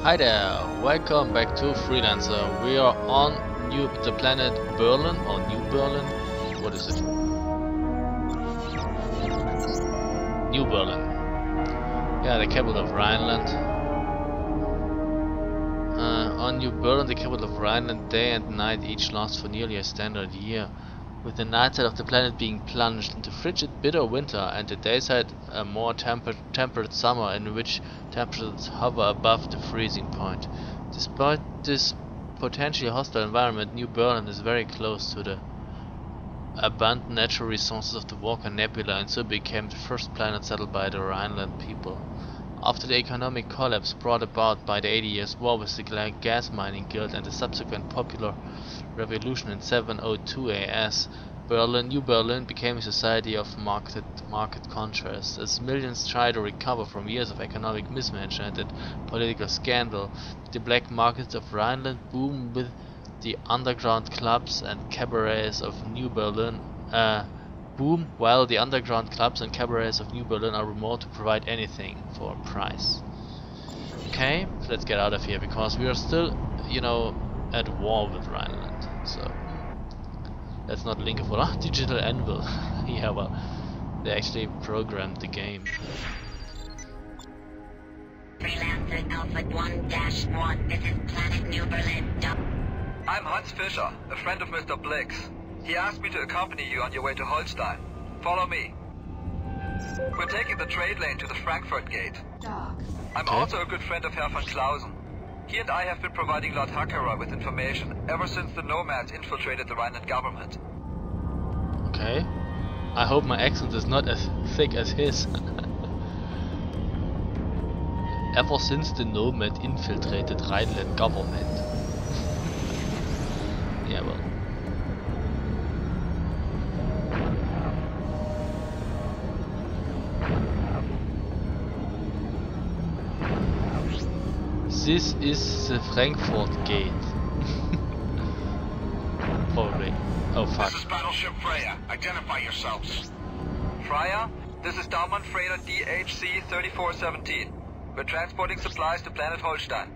Hi there, welcome back to Freelancer. We are on the planet Berlin, or New Berlin. What is it? New Berlin. Yeah, the capital of Rhineland. On New Berlin, the capital of Rhineland, day and night each lasts for nearly a standard year, with the night side of the planet being plunged into frigid, bitter winter, and the day side a more temperate summer in which temperatures hover above the freezing point. Despite this potentially hostile environment, New Berlin is very close to the abundant natural resources of the Walker Nebula and so became the first planet settled by the Rhineland people. After the economic collapse brought about by the 80 Years' War with the Gas Mining Guild and the subsequent popular revolution in 702 AS, New Berlin became a society of market contrast. As millions try to recover from years of economic mismanagement and political scandal, the black markets of Rhineland boom with the underground clubs and cabarets of New Berlin while the underground clubs and cabarets of New Berlin are remote to provide anything for a price. Okay, let's get out of here because we are still, at war with Rhineland. So let's not link it for digital anvil. Yeah, well, they actually programmed the game. Freelancer Alpha 1-1. This is Planet New Berlin. I'm Hans Fischer, a friend of Mr. Blix. He asked me to accompany you on your way to Holstein. Follow me. We're taking the trade lane to the Frankfurt Gate. I'm also a good friend of Herr von Claussen. He and I have been providing Lord Hakara with information ever since the nomads infiltrated the Rhineland government. Okay. I hope my accent is not as thick as his. Ever since the nomad infiltrated Rhineland government. Yeah, well. This is the Frankfurt Gate. Probably. Oh fuck. This is Battleship Freya. Identify yourselves. Freya, this is Daumann Freighter DHC 3417. We're transporting supplies to Planet Holstein.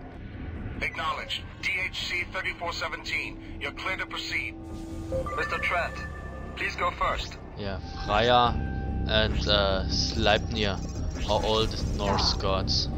Acknowledged. DHC 3417. You're clear to proceed. Mr. Trent, please go first. Yeah, Freya and Sleipnir are old Norse gods.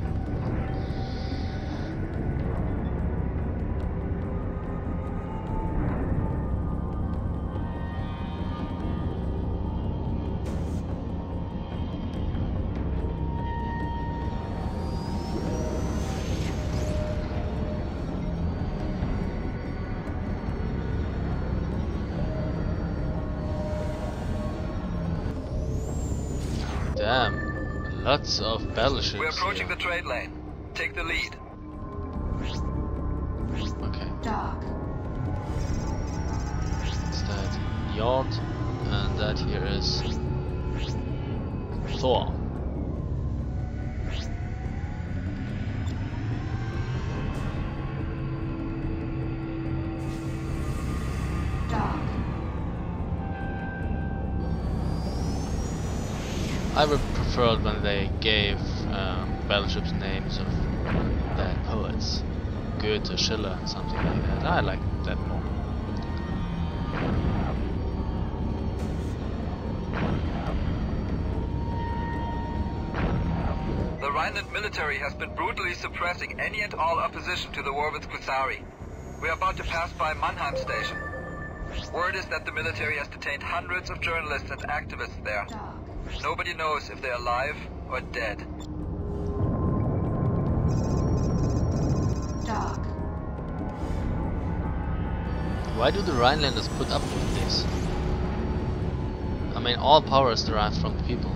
Damn, lots of battleships. We're approaching the trade lane. Take the lead. Okay. It's that Yard, and that here is Thor. I would prefer it when they gave battleships names of dead poets, Goethe, Schiller, something like that. I like that more. The Rhineland military has been brutally suppressing any and all opposition to the war with Kusari. We are about to pass by Mannheim station. Word is that the military has detained hundreds of journalists and activists there. Nobody knows if they're alive or dead. Why do the Rhinelanders put up with this? I mean, all power is derived from the people.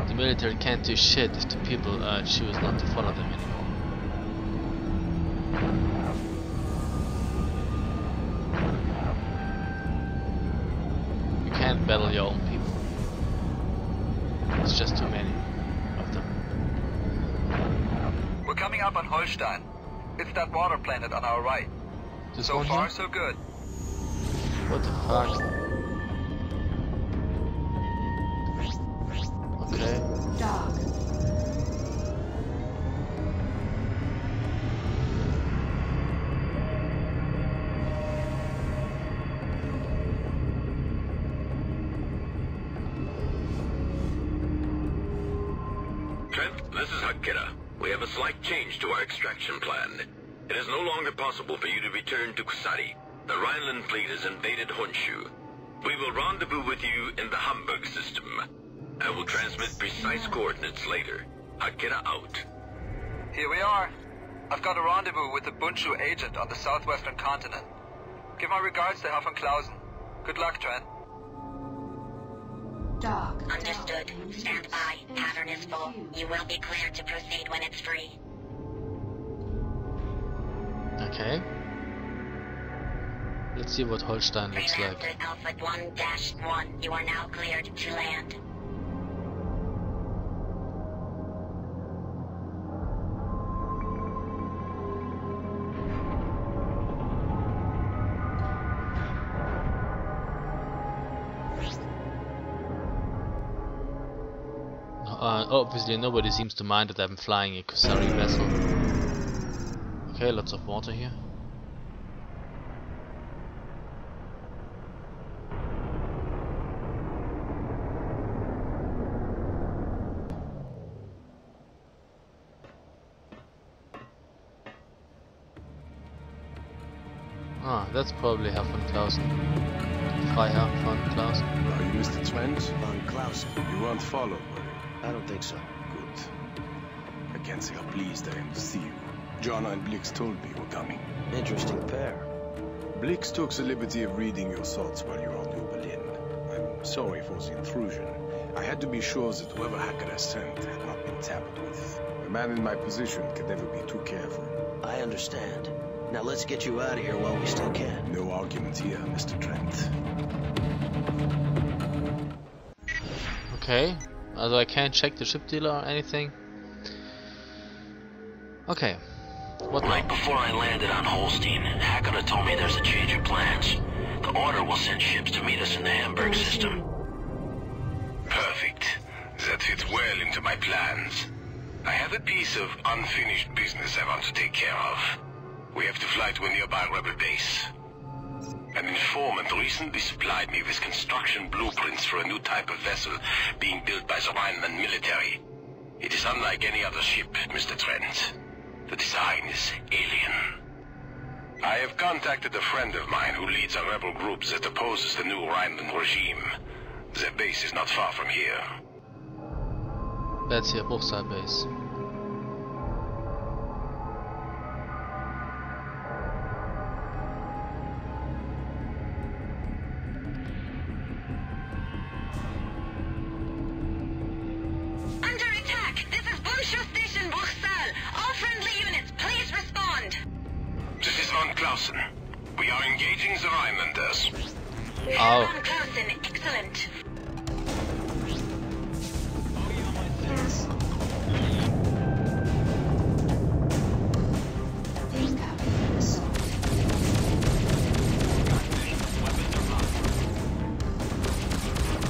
The military can't do shit if the people choose not to follow them anymore. You can't battle your own people. It's just too many of them. We're coming up on Holstein. It's that water planet on our right. This So one far, here? so good. What the fuck? Okay. Hakira, we have a slight change to our extraction plan. It is no longer possible for you to return to Kusari. The Rhineland fleet has invaded Bundschuh. We will rendezvous with you in the Hamburg system. I will transmit precise coordinates later. Hakira out. Here we are. I've got a rendezvous with the Bundschuh agent on the southwestern continent. Give my regards to Herr von Claussen. Good luck, Trent. Understood. Stand by. Pattern is full. You will be cleared to proceed when it's free. Okay. Let's see what Holstein looks like. Freelancer Alpha 1-1. You are now cleared to land. Obviously nobody seems to mind that I'm flying a Kusari vessel. Okay, lots of water here. Ah, that's probably Herr von Claussen. Freiherr von Claussen. Are you Mr. Trent? Von Claussen. You weren't followed, were you? I don't think so. Good. I can't say how pleased I am to see you. Jana and Blix told me you were coming. Interesting pair. Blix took the liberty of reading your thoughts while you were on New Berlin. I'm sorry for the intrusion. I had to be sure that whoever Hakira sent had not been tampered with. A man in my position can never be too careful. I understand. Now let's get you out of here while we still can. No argument here, Mr. Trent. Okay. Although I can't check the ship dealer or anything. Okay. What now? Right before I landed on Holstein, Hakira told me there's a change of plans. The Order will send ships to meet us in the Hamburg system. Perfect. That fits well into my plans. I have a piece of unfinished business I want to take care of. We have to fly to a nearby rebel base. An informant recently supplied me with construction blueprints for a new type of vessel being built by the Rhineland military. It is unlike any other ship, Mr. Trent. The design is alien. I have contacted a friend of mine who leads a rebel group that opposes the new Rhineland regime. Their base is not far from here. That's here, Bruchsal base. Under attack! This is Bundschuh Station, Bruchsal. All friendly units, please respond. This is von Claussen. We are engaging the Rhinelanders. Oh. Von Claussen, excellent.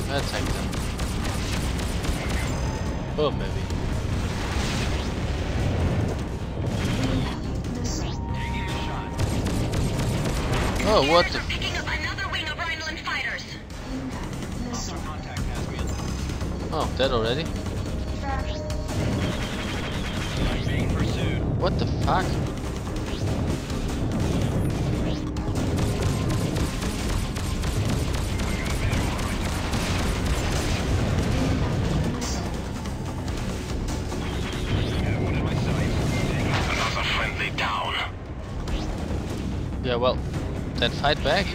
Attack them. Oh, maybe. Oh, what the? Picking up another wing of Rhineland fighters. Oh, dead already? What the fuck? Another friendly down. Yeah, well, then fight back.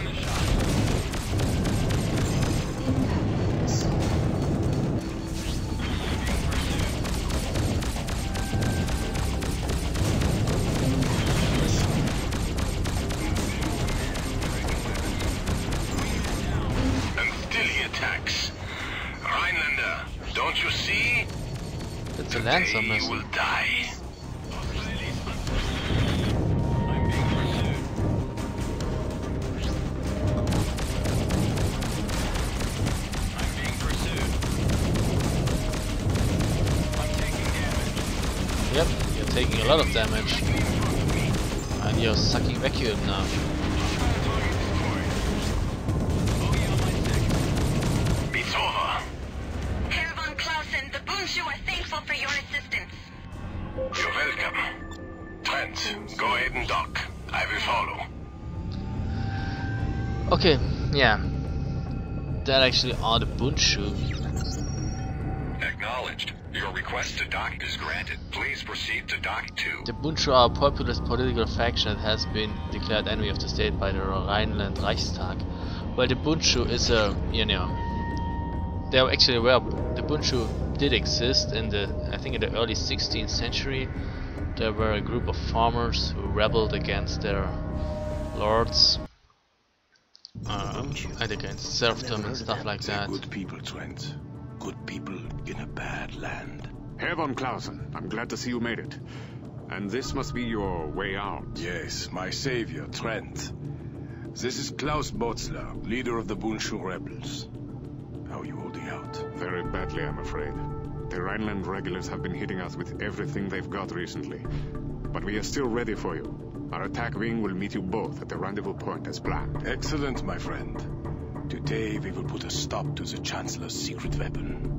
And still he attacks. Rhinelander, don't you see? It's a Lancer Today you missile. will die. Yep, you're taking a lot of damage. And you're sucking vacuum now. It's over. Herr von Claussen, the Bundschuh are thankful for your assistance. Go ahead and dock. I will follow. Okay, yeah. That actually are the Bundschuh. Acknowledged. Your request to dock is granted. Please proceed to dock 2. The Bundschuh are a populist political faction that has been declared enemy of the state by the Rhineland Reichstag. Well, the Bundschuh is a, you know, they are actually aware the Bundschuh did exist in the, I think in the early 16th century. There were a group of farmers who rebelled against their lords and against serfdom and stuff like that. Good people, Trent. Good people in a bad land. Herr von Claussen, I'm glad to see you made it. And this must be your way out. Yes, my savior, Trent. This is Klaus Botzler, leader of the Bundschuh rebels. How are you holding out? Very badly, I'm afraid. The Rhineland regulars have been hitting us with everything they've got recently. But we are still ready for you. Our attack wing will meet you both at the rendezvous point as planned. Excellent, my friend. Today we will put a stop to the Chancellor's secret weapon.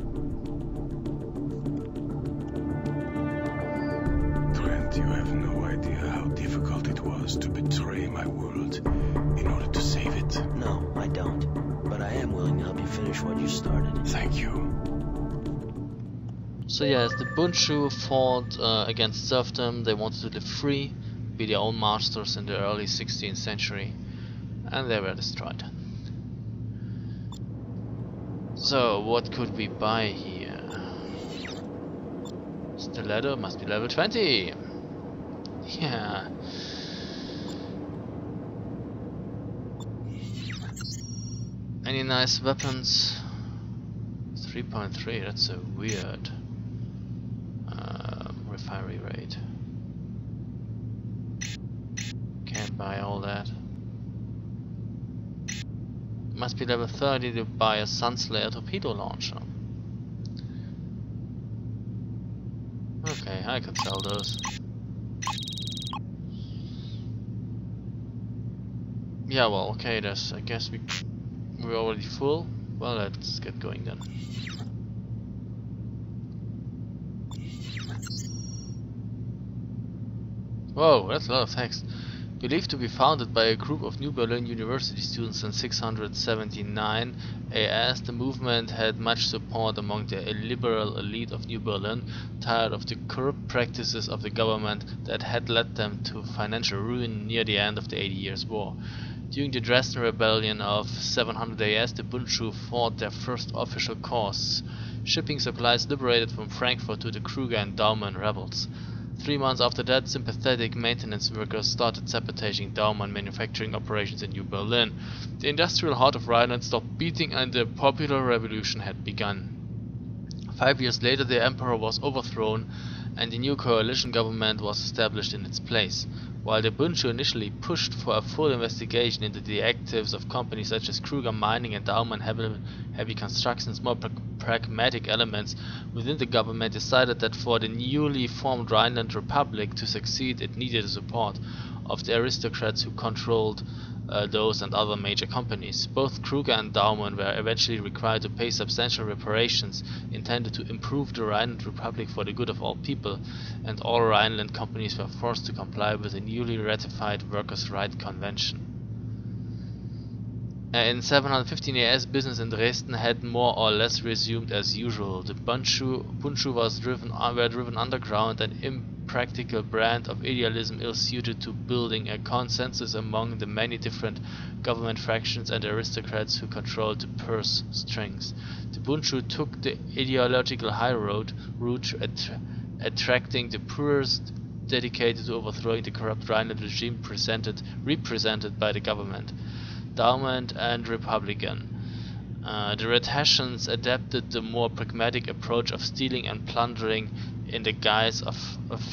Trent, you have no idea how difficult it was to betray my world in order to save it. No, I don't. But I am willing to help you finish what you started. Thank you. So yes, the Bundschuh fought against serfdom. They wanted to live free, be their own masters in the early 16th century, and they were destroyed. So what could we buy here? Stiletto must be level 20. Yeah. Any nice weapons? 3.3, that's a weird refinery rate. Can't buy all that. Must be level 30 to buy a Sunslayer torpedo launcher. Okay, I could sell those. Yeah, well, okay, there's, I guess we're already full. Well, let's get going then. Whoa, that's a lot of text. Believed to be founded by a group of New Berlin University students in 679 AS, the movement had much support among the liberal elite of New Berlin, tired of the corrupt practices of the government that had led them to financial ruin near the end of the 80 Years' War. During the Dresden Rebellion of 700 AS, the Bundschuh fought their first official cause, shipping supplies liberated from Frankfurt to the Kruger and Daumann rebels. 3 months after that, sympathetic maintenance workers started sabotaging Daumann manufacturing operations in New Berlin. The industrial heart of Rhineland stopped beating and the popular revolution had begun. 5 years later, the emperor was overthrown and the new coalition government was established in its place. While the Bundschuh initially pushed for a full investigation into the activities of companies such as Kruger Mining and Daumann Heavy Constructions, more pragmatic elements within the government decided that for the newly formed Rhineland Republic to succeed, it needed the support of the aristocrats who controlled those and other major companies. Both Kruger and Daumann were eventually required to pay substantial reparations intended to improve the Rhineland Republic for the good of all people, and all Rhineland companies were forced to comply with the newly ratified Workers' Rights Convention. In 715 AS, business in Dresden had more or less resumed as usual. The Bundschuh were driven underground, an impractical brand of idealism ill-suited to building a consensus among the many different government fractions and aristocrats who controlled the purse strings. The Bundschuh took the ideological high route, attracting the poorest, dedicated to overthrowing the corrupt Rhineland regime represented by the government. Daumann and Republican. The Red Hessians adapted the more pragmatic approach of stealing and plundering in the guise of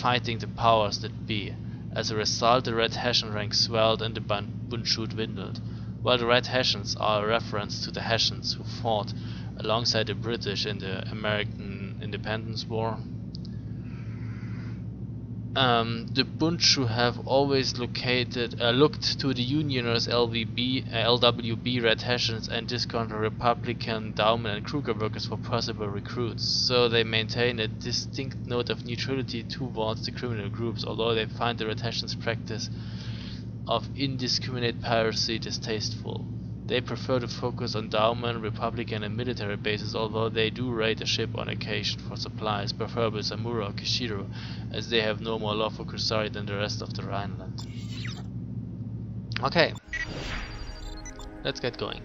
fighting the powers that be. As a result, the Red Hessian rank swelled and the Bundschuh dwindled. While the Red Hessians are a reference to the Hessians who fought alongside the British in the American Independence War. The Bundschuh have always looked to the Unioners LWB Red Hessians and discounted Republican Dowman and Kruger workers for possible recruits, so they maintain a distinct note of neutrality towards the criminal groups, although they find the Red Hessians' practice of indiscriminate piracy distasteful. They prefer to focus on Dowman, Republican and military bases, although they do raid a ship on occasion for supplies, preferably Samura or Kishiro, as they have no more love for Kusari than the rest of the Rhineland. Okay, let's get going.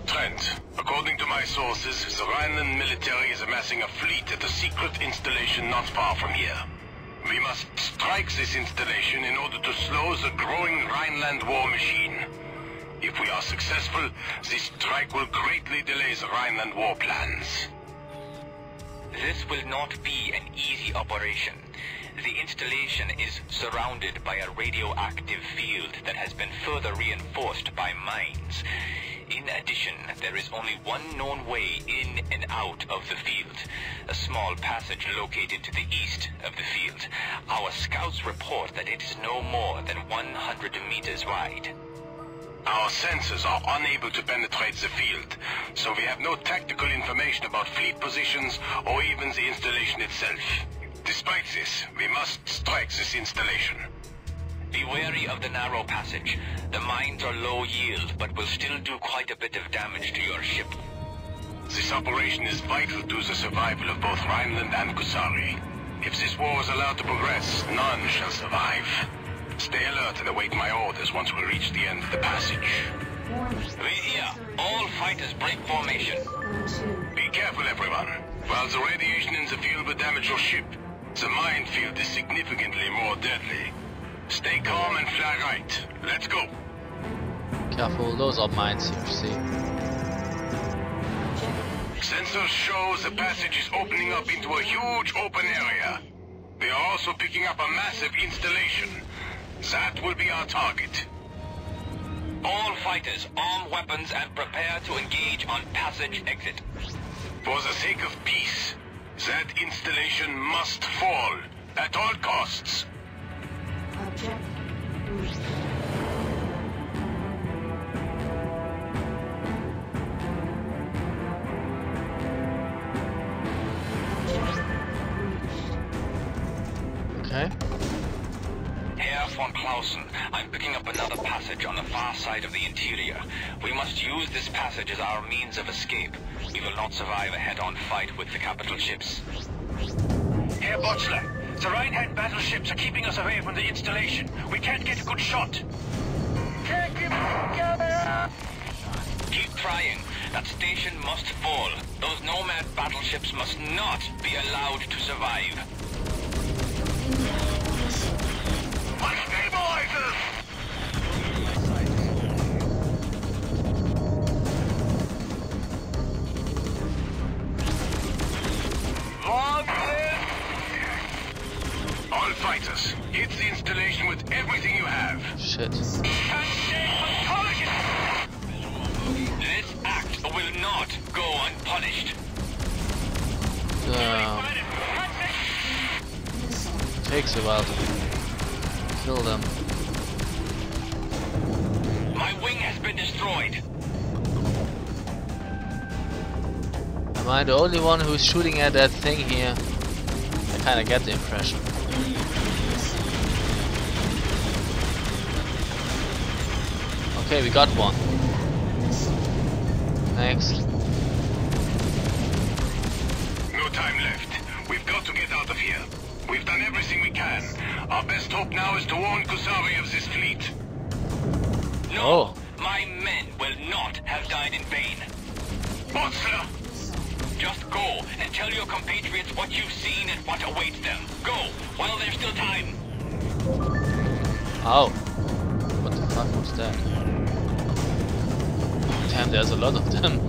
Trent, according to my sources, the Rhineland military is amassing a fleet at a secret installation not far from here. We must strike this installation in order to slow the growing Rhineland war machine. If we are successful, this strike will greatly delay the Rhineland war plans. This will not be an easy operation. The installation is surrounded by a radioactive field that has been further reinforced by mines. In addition, there is only one known way in and out of the field, a small passage located to the east of the field. Our scouts report that it is no more than 100 meters wide. Our sensors are unable to penetrate the field, so we have no tactical information about fleet positions or even the installation itself. Despite this, we must strike this installation. Be wary of the narrow passage. The mines are low yield, but will still do quite a bit of damage to your ship. This operation is vital to the survival of both Rhineland and Kusari. If this war is allowed to progress, none shall survive. Stay alert and await my orders once we reach the end of the passage. We hear. All fighters break formation. Be careful, everyone. While the radiation in the field will damage your ship, the minefield is significantly more deadly. Stay calm and fly right. Let's go. Careful, those are mines you see. Sensors show the passage is opening up into a huge open area. They are also picking up a massive installation. That will be our target. All fighters, arm weapons and prepare to engage on passage exit. For the sake of peace, that installation must fall at all costs. Okay. Herr von Claussen, I'm picking up another passage on the far side of the interior. We must use this passage as our means of escape. We will not survive a head-on fight with the capital ships. Herr Botzler, the Rhineland battleships are keeping us away from the installation. We can't get a good shot. Keep trying. That station must fall. Those nomad battleships must not be allowed to survive. My stabilizers! All fighters, hit the installation with everything you have. Shit. This act will not go unpunished. Takes a while to kill them. My wing has been destroyed. Am I the only one who's shooting at that thing here? I kinda get the impression. Okay, we got one. Thanks. No time left. We've got to get out of here. We've done everything we can. Our best hope now is to warn Kusari of this fleet. No, my men will not have died in vain. Botzler! Just go and tell your compatriots what you've seen and what awaits them. Go, while there's still time. Oh. What the fuck was that? Damn, there's a lot of them.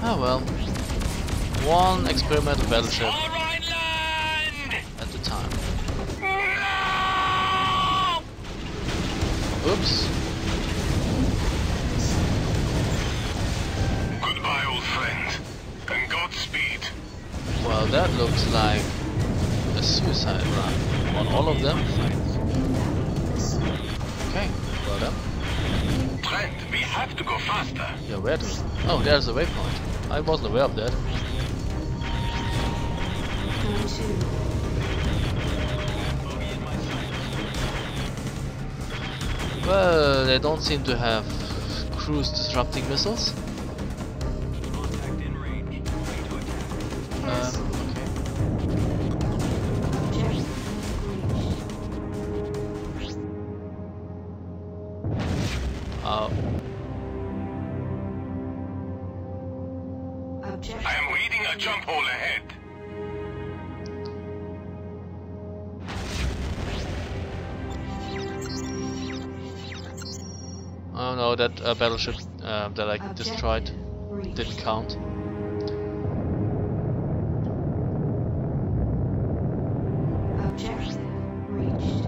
Oh well. One experimental battleship at a time. Oops. Goodbye, old friend. that looks like a suicide run on all of them. Okay, well done. Trent, we have to go faster. Yeah, where to? Oh, there's a waypoint. I wasn't aware of that. Well, they don't seem to have cruise disrupting missiles. Okay. I am reading a jump hole ahead. Oh no, that battleship that I destroyed didn't count. Objective reached.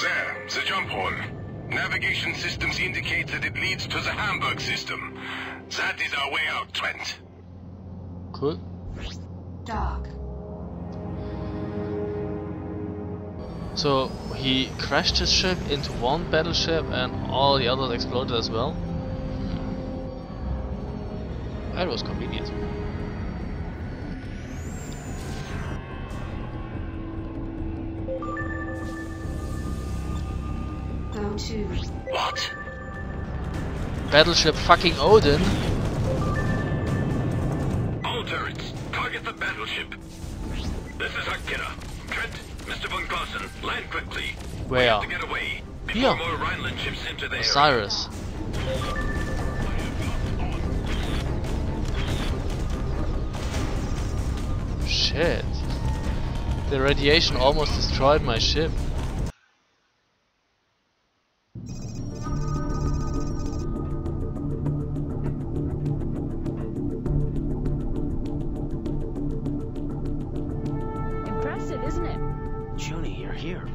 There, the jump hole. Navigation systems indicate that it leads to the Hamburg system. That is our way out, Trent. Cool. Dock. So he crashed his ship into one battleship and all the others exploded as well. That was convenient. Go to. What? Battleship fucking Odin. All turrets, target the battleship. This is Akira. Trent, Mr. von Claussen, land quickly. Where? We have to get away before Here. more Rhineland ships enter the area. Osiris. Shit. The radiation almost destroyed my ship. Impressive, isn't it? Junie, you're here.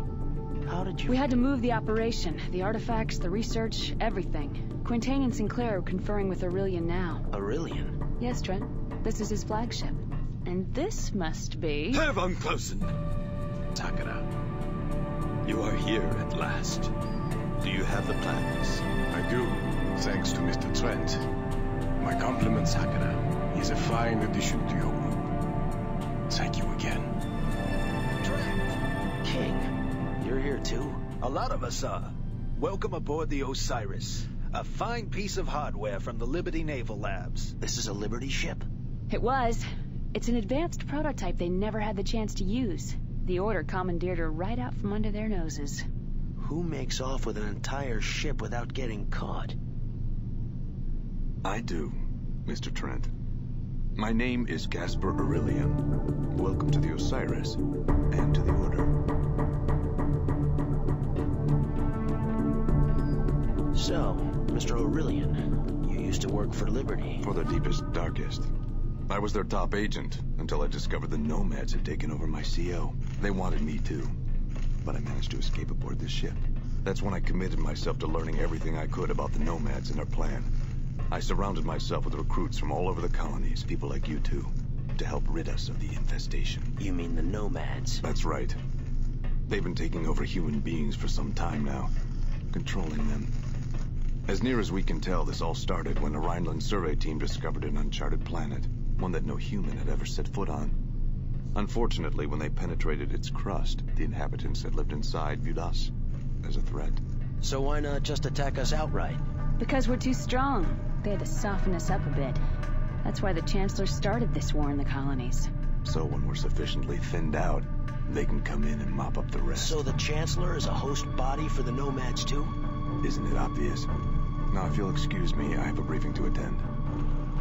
How did you... We had to move the operation, the artifacts, the research, everything. Quintain and Sinclair are conferring with Orillion now. Orillion? Yes, Trent. This is his flagship. And this must be... Herr von Claussen! Takara, you are here at last. Do you have the plans? I do, thanks to Mr. Trent. My compliments, Takara. He's a fine addition to your group. Thank you again. Trent! King, you're here too? A lot of us are. Welcome aboard the Osiris. A fine piece of hardware from the Liberty Naval Labs. This is a Liberty ship? It was. It's an advanced prototype they never had the chance to use. The Order commandeered her right out from under their noses. Who makes off with an entire ship without getting caught? I do, Mr. Trent. My name is Gaspar Orillion. Welcome to the Osiris, and to the Order. So, Mr. Orillion, you used to work for Liberty. For the deepest, darkest. I was their top agent, until I discovered the Nomads had taken over my CO. They wanted me too, but I managed to escape aboard this ship. That's when I committed myself to learning everything I could about the Nomads and their plan. I surrounded myself with recruits from all over the colonies, people like you two, to help rid us of the infestation. You mean the Nomads? That's right. They've been taking over human beings for some time now, controlling them. As near as we can tell, this all started when a Rhineland survey team discovered an uncharted planet, one that no human had ever set foot on. Unfortunately, when they penetrated its crust, the inhabitants that lived inside viewed us as a threat. So why not just attack us outright? Because we're too strong. They had to soften us up a bit. That's why the Chancellor started this war in the colonies. So when we're sufficiently thinned out, they can come in and mop up the rest. So the Chancellor is a host body for the Nomads too? Isn't it obvious? Now, if you'll excuse me, I have a briefing to attend.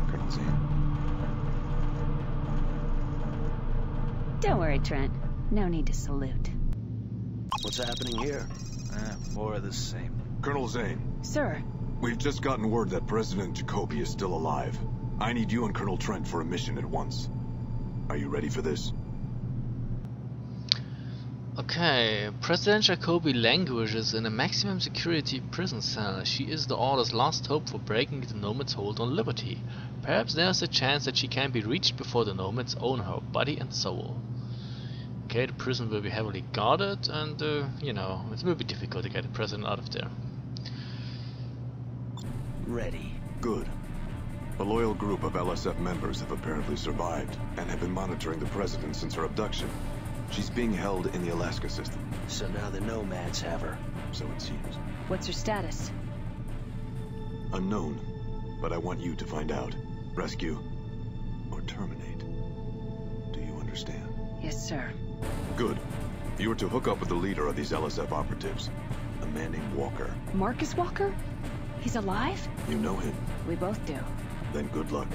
Colonel Zane. Don't worry, Trent. No need to salute. What's happening here? More of the same. Colonel Zane. Sir. We've just gotten word that President Jacobi is still alive. I need you and Colonel Trent for a mission at once. Are you ready for this? Okay, President Jacobi languishes in a maximum security prison cell. She is the Order's last hope for breaking the Nomad's hold on liberty. Perhaps there's a chance that she can be reached before the Nomads own her body and soul. Okay, the prison will be heavily guarded, and you know, it will be difficult to get the president out of there. Ready. Good. A loyal group of LSF members have apparently survived and have been monitoring the president since her abduction. She's being held in the Alaska system. So now the Nomads have her. So it seems. What's her status? Unknown. But I want you to find out. Rescue or terminate. Do you understand? Yes, sir. Good. You are to hook up with the leader of these LSF operatives. A man named Walker. Marcus Walker? He's alive? You know him? We both do. Then good luck.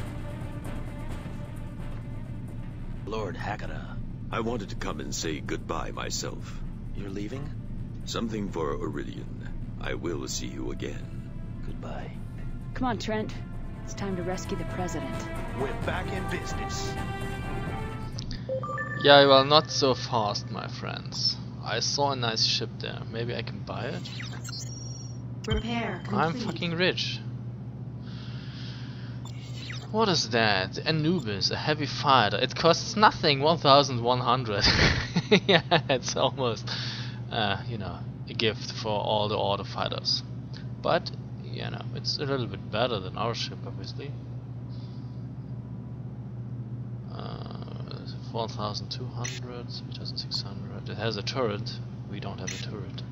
Lord Hakata. I wanted to come and say goodbye myself. You're leaving? Something for Orillion. I will see you again. Goodbye. Come on, Trent. It's time to rescue the president. We're back in business. Yeah, well, not so fast, my friends. I saw a nice ship there. Maybe I can buy it? Repair complete. I'm fucking rich. What is that? Anubis, a heavy fighter. It costs nothing, 1,100. Yeah, it's almost, you know, a gift for all the Order fighters. But, you know, it's a little bit better than our ship, obviously. 4,200, 3,600. It has a turret. We don't have a turret.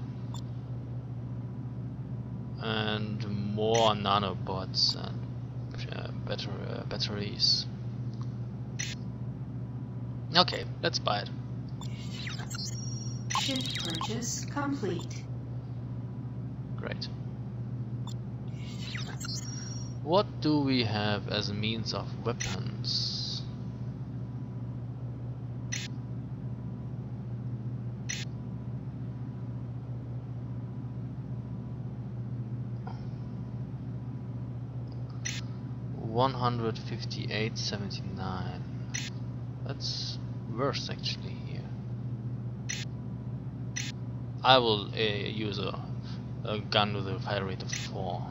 And more nanobots and batteries. Okay, let's buy it. Ship purchase complete. Great. What do we have as a means of weapons? $158.79. That's worse actually here. I will use a gun with a fire rate of 4.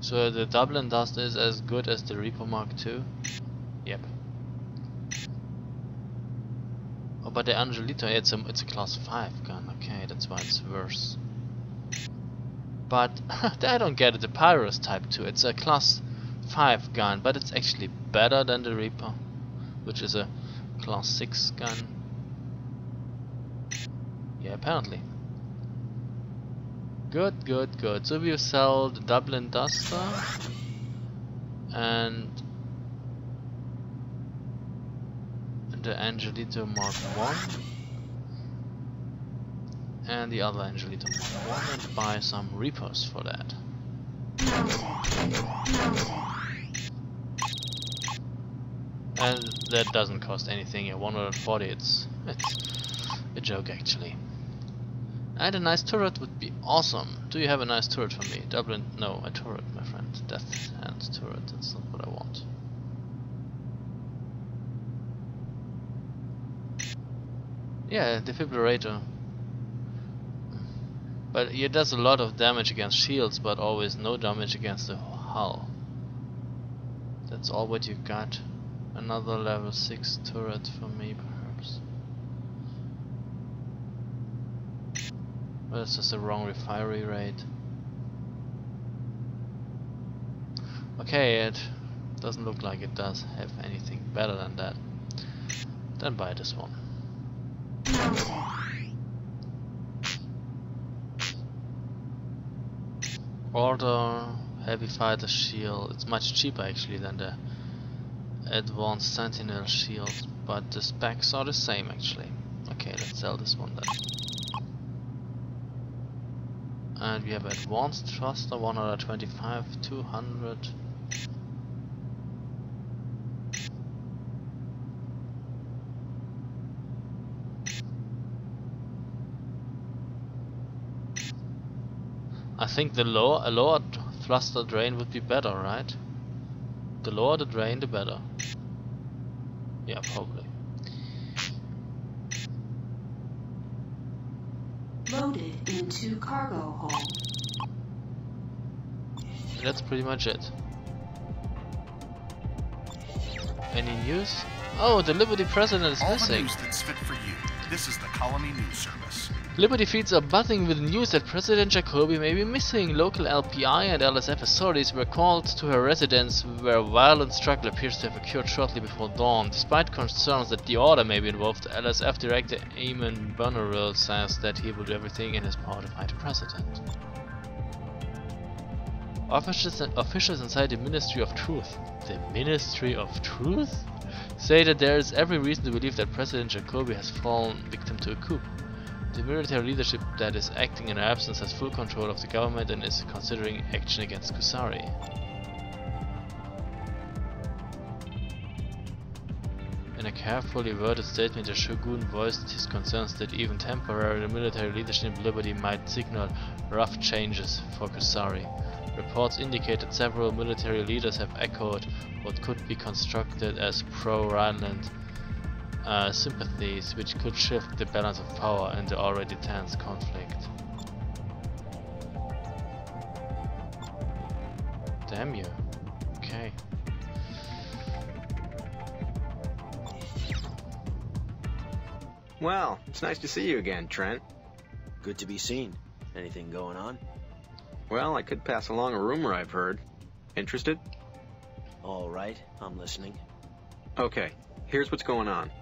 So the Dublin Dust is as good as the Reaper Mark II? Yep. Oh, but the Angelito, it's a class 5 gun. Okay, that's why it's worse. But I don't get it. The Pyrus Type 2. It's a class 5 gun, but it's actually better than the Reaper, which is a class 6 gun. Yeah, apparently. Good, good, good. So we'll sell the Dublin Duster and the Angelito Mark 1 and the other Angelito Mark 1 and buy some Reapers for that. And that doesn't cost anything. Yeah, 140. It's a joke actually. And a nice turret would be awesome. Do you have a nice turret for me? Dublin? No, a turret, my friend. Death Hand turret. That's not what I want. Yeah, defibrillator. But it does a lot of damage against shields, but always no damage against the hull. That's all what you got. Another level 6 turret for me, perhaps. Well, it's just the wrong refinery rate. Okay, it doesn't look like it does have anything better than that. Then buy this one. Order heavy fighter shield. It's much cheaper actually than the advanced sentinel shield, but the specs are the same actually. Okay, let's sell this one then. And we have advanced thruster 125, 200. I think a lower thruster drain would be better, right? The lower the drain, the better. Yeah, probably. Loaded into cargo hold. That's pretty much it. Any news? Oh, the Liberty President is missing. All the news that's fit for you. This is the Colony News Service. Liberty feeds are buzzing with news that President Jacobi may be missing. Local LPI and LSF authorities were called to her residence, where a violent struggle appears to have occurred shortly before dawn. Despite concerns that the order may be involved, LSF Director Eamon Bonnerill says that he will do everything in his power to fight the President. Officials inside the Ministry of Truth, say that there is every reason to believe that President Jacobi has fallen victim to a coup. The military leadership that is acting in her absence has full control of the government and is considering action against Kusari. In a carefully worded statement, the Shogun voiced his concerns that even temporary military leadership in Liberty might signal rough changes for Kusari. Reports indicate that several military leaders have echoed what could be constructed as pro-Rhineland sympathies, which could shift the balance of power in the already tense conflict. Damn you. Okay. Well, it's nice to see you again, Trent. Good to be seen. Anything going on? Well, I could pass along a rumor I've heard. Interested? All right, I'm listening. Okay, here's what's going on.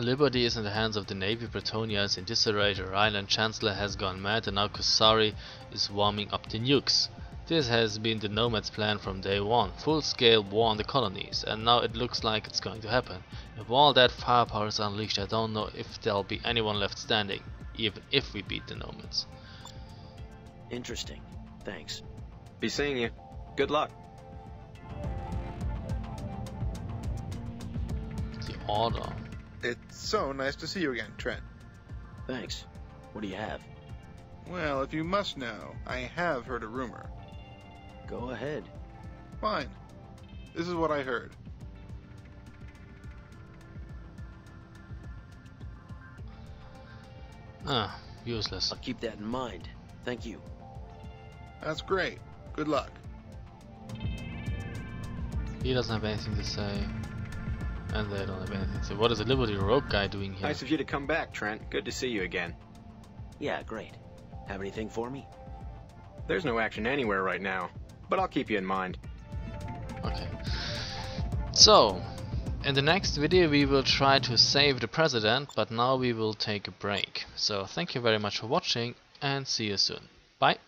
Liberty is in the hands of the Navy. Bretonia is in disarray, the Rhineland Chancellor has gone mad, and now Kusari is warming up the nukes. This has been the Nomads' plan from day one, full-scale war on the colonies, and now it looks like it's going to happen. If all that firepower is unleashed, I don't know if there'll be anyone left standing, even if we beat the Nomads. Interesting. Thanks. Be seeing you. Good luck. The order. It's so nice to see you again, Trent. Thanks. What do you have? Well, if you must know, I have heard a rumor. Go ahead. Fine. This is what I heard. Useless. I'll keep that in mind. Thank you. That's great. Good luck. He doesn't have anything to say. And they don't have anything to say. What is the Liberty Rogue guy doing here? Nice of you to come back, Trent. Good to see you again. Yeah, great. Have anything for me? There's no action anywhere right now, but I'll keep you in mind. Okay. So, in the next video we will try to save the President, but now we will take a break. So, thank you very much for watching and see you soon. Bye.